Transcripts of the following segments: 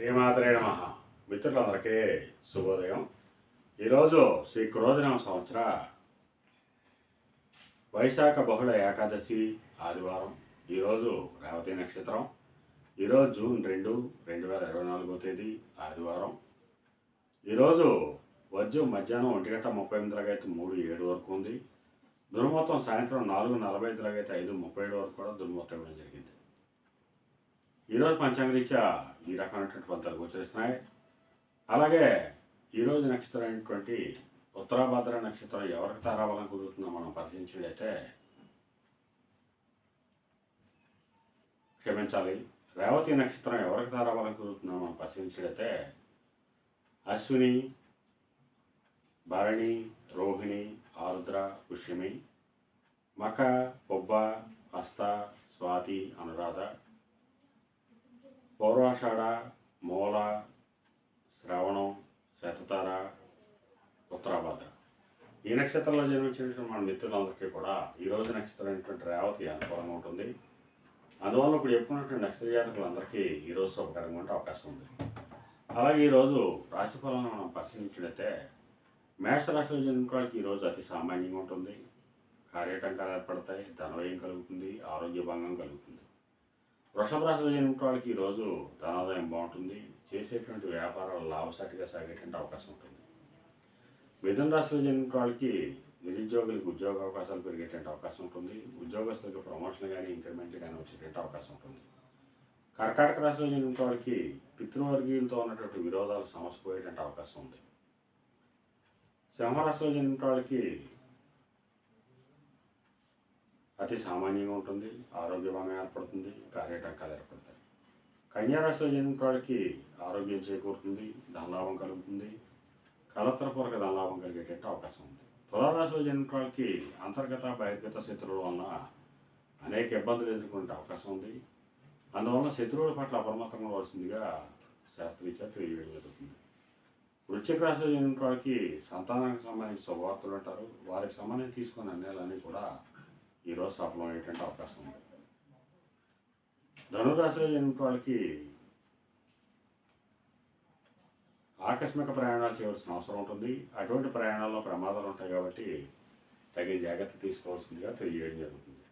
శ్రీమాత్రే నమః. మిత్రులందరికీ శుభోదయం. ఈరోజు శ్రీ క్రోధినామ సంవత్సర వైశాఖ బహుళ ఏకాదశి ఆదివారం. ఈరోజు రేవతి నక్షత్రం. ఈరోజు జూన్ 2, 2024 తేదీ ఆదివారం. ఈరోజు వర్జం మధ్యాహ్నం 1:38 3:07 వరకు ఉంది. దుర్ముహూర్తం సాయంత్రం 4:45 5:37 వరకు కూడా దుర్ముహూర్తం ఇవ్వడం జరిగింది. ఈరోజు పంచాంగరీత్యా ఈ రకమైనటువంటి ఫలితాలు గోచరిస్తున్నాయి. అలాగే ఈరోజు నక్షత్రం అయినటువంటి ఉత్తరాభాద్ర నక్షత్రం ఎవరికి తారాబలం కుదురుతుందో మనం పరిశీలించినట్లయితే, క్షమించాలి, రేవతి నక్షత్రం ఎవరికి తారాబలం కుదురుతుందో మనం పరిశీలించినట్లయితే అశ్విని, భరణి, రోహిణి, ఆరుద్ర, పుష్యమి, మఖ, పొబ్బ, హస్త, స్వాతి, అనురాధ, పౌర్వాషాఢ, మూల, శ్రవణం, శతతార, ఉత్తరాభాద్ర. ఈ నక్షత్రంలో జన్మించినటువంటి మన మిత్రులందరికీ కూడా ఈరోజు నక్షత్రం అయినటువంటి రేవతి అనుకూలంగా ఉంటుంది. అందువల్ల ఇప్పుడు చెప్పుకున్నటువంటి నక్షత్ర జాతకులందరికీ ఈరోజు శుభకరంగా ఉండే అవకాశం ఉంది. అలాగే ఈరోజు రాశి ఫలాలను మనం పరిశీలించినట్లయితే, మేషరాశిలో జన్మించిన వాళ్ళకి ఈరోజు అతి సామాన్యంగా ఉంటుంది. కార్యటంకాలు ఏర్పడతాయి, ధనవ్యయం కలుగుతుంది, ఆరోగ్య భంగం కలుగుతుంది. వృషభ రాశిలో జన్మించిన వాళ్ళకి ఈరోజు ధనాదాయం బాగుంటుంది. చేసేటువంటి వ్యాపారాలు లాభసాటిగా సాగేటువంటి అవకాశం ఉంటుంది. మిథున రాశిలో జన్మించిన వాళ్ళకి నిరుద్యోగులకు ఉద్యోగ అవకాశాలు పెరిగేటువంటి అవకాశం ఉంటుంది. ఉద్యోగస్తులకు ప్రమోషన్ కానీ ఇంక్రిమెంట్ కానీ వచ్చేటువంటి అవకాశం ఉంటుంది. కర్కాటక రాశిలో జన్మించిన వాళ్ళకి పితృవర్గీయులతో ఉన్నటువంటి విరోధాలు సమసిపోయేటువంటి అవకాశం ఉంది. సింహరాశిలో జన్మించిన వాళ్ళకి అతి సామాన్యంగా ఉంటుంది. ఆరోగ్య భంగం ఏర్పడుతుంది, కార్యటంకాలు ఏర్పడతాయి. కన్యారాశిలో జన్మించిన వాళ్ళకి ఆరోగ్యం చేకూరుతుంది, ధనలాభం కలుగుతుంది, కలత్రపూర్వక ధనలాభం కలిగేటువంటి అవకాశం ఉంది. తులారాశిలో జన్మించిన వాళ్ళకి అంతర్గత బహిర్గత శత్రువుల వలన అనేక ఇబ్బందులు ఎదుర్కొనే అవకాశం ఉంది. అందువలన శత్రువుల పట్ల అప్రమత్తంగా ఉండవలసిందిగా శాస్త్రీయ తెలియజేయడం జరుగుతుంది. వృశ్చిక రాశిలో జన్మించిన వాళ్ళకి సంతానానికి సంబంధించిన శుభవార్తలు అంటారు. వారికి సంబంధించి తీసుకున్న నిర్ణయాలన్నీ కూడా ఈరోజు సఫలమయ్యేటువంటి అవకాశం ఉంది. ధనురాశిలో జన్మించిన వాళ్ళకి ఆకస్మిక ప్రయాణాలు చేయవలసిన అవసరం ఉంటుంది. అటువంటి ప్రయాణాల్లో ప్రమాదాలు ఉంటాయి కాబట్టి తగిన జాగ్రత్త తీసుకోవాల్సిందిగా తెలియజేయడం జరుగుతుంది.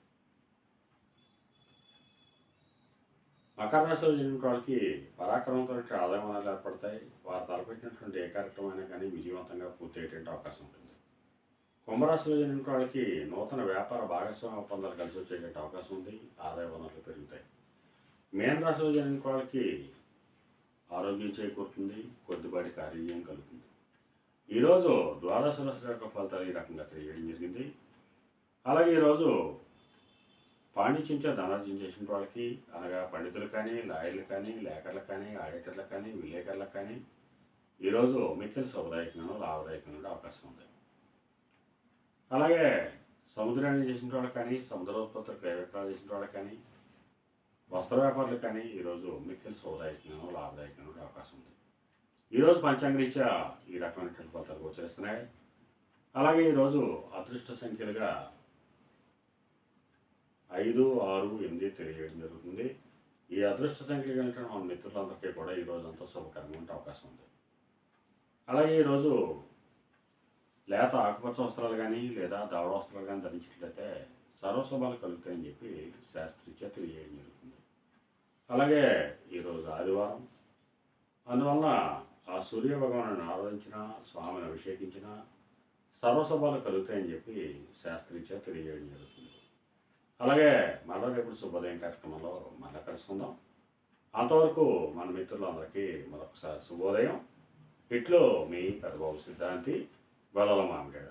మకర రాశిలో జన్మించిన వాళ్ళకి పరాక్రమంతో ఆదాయ వనరులు ఏర్పడతాయి. వారు తలపెట్టినటువంటి ఏ కార్యక్రమమైనా కానీ విజయవంతంగా పూర్తయ్యేటువంటి అవకాశం ఉంటుంది. కుంభరాశిలో జన్మించిన వాళ్ళకి నూతన వ్యాపార భాగస్వామ్య ఒప్పందాలు కలిసి వచ్చేటువంటి అవకాశం ఉంది. ఆదాయ వనరులు పెరుగుతాయి. మీన రాశిలో జన్మించిన వాళ్ళకి ఆరోగ్యం చేకూరుతుంది, కొద్దిపాటి కార్యజయం కలుగుతుంది. ఈరోజు ద్వాదశ రాశి యొక్క ఫలితాలు ఈ రకంగా తెలియజేయడం జరిగింది. అలాగే ఈరోజు పాండిత్యంతో ధనార్జన చేసిన వాళ్ళకి, అనగా పండితులు కానీ, లాయర్లు కానీ, లేఖర్లకు కానీ, ఆడిటర్లకు కానీ, విలేకరులకు కానీ ఈరోజు మిక్కిలి శుభదాయకంగా లాభదాయకంగా అవకాశం ఉంది. అలాగే సముద్రాన్ని చేసిన వాళ్ళకి కానీ, సముద్రోత్పత్తులు క్రయ విక్రయాలు చేసిన వాళ్ళకి కానీ, వస్త్ర వ్యాపారులు కానీ ఈరోజు మిక్కిలి శుభదాయకంగా లాభదాయకంగా అవకాశం ఉంది. ఈరోజు పంచాంగరీత్యా ఈ రకమైనటువంటి ఫలితాలు గోచరిస్తున్నాయి. అలాగే ఈరోజు అదృష్ట సంఖ్యలుగా 5, 6, 8 తెలియజేయడం జరుగుతుంది. ఈ అదృష్ట సంఖ్యలు కలిగిన మన మిత్రులందరికీ కూడా ఈరోజు అంతా శుభకరంగా ఉండే అవకాశం ఉంది. అలాగే ఈరోజు లేత ఆకుపచ్చ వస్త్రాలు కానీ లేదా దావడ వస్త్రాలు కానీ ధరించినట్లయితే సర్వశుభాలు కలుగుతాయని చెప్పి శాస్త్రీయ తెలియజేయడం జరుగుతుంది. అలాగే ఈరోజు ఆదివారం, అందువలన ఆ సూర్య భగవాను ఆరాధించిన, స్వామిని అభిషేకించిన సర్వశుభాలు కలుగుతాయని చెప్పి శాస్త్రీయ తెలియజేయడం జరుగుతుంది. అలాగే మళ్ళా రేపు శుభోదయం కార్యక్రమంలో మళ్ళీ కలుసుకుందాం. అంతవరకు మన మిత్రులందరికీ మరొకసారి శుభోదయం. ఇట్లో మీ పెద్దబాబు సిద్ధాంతి, గొల్లల మామిడాడ.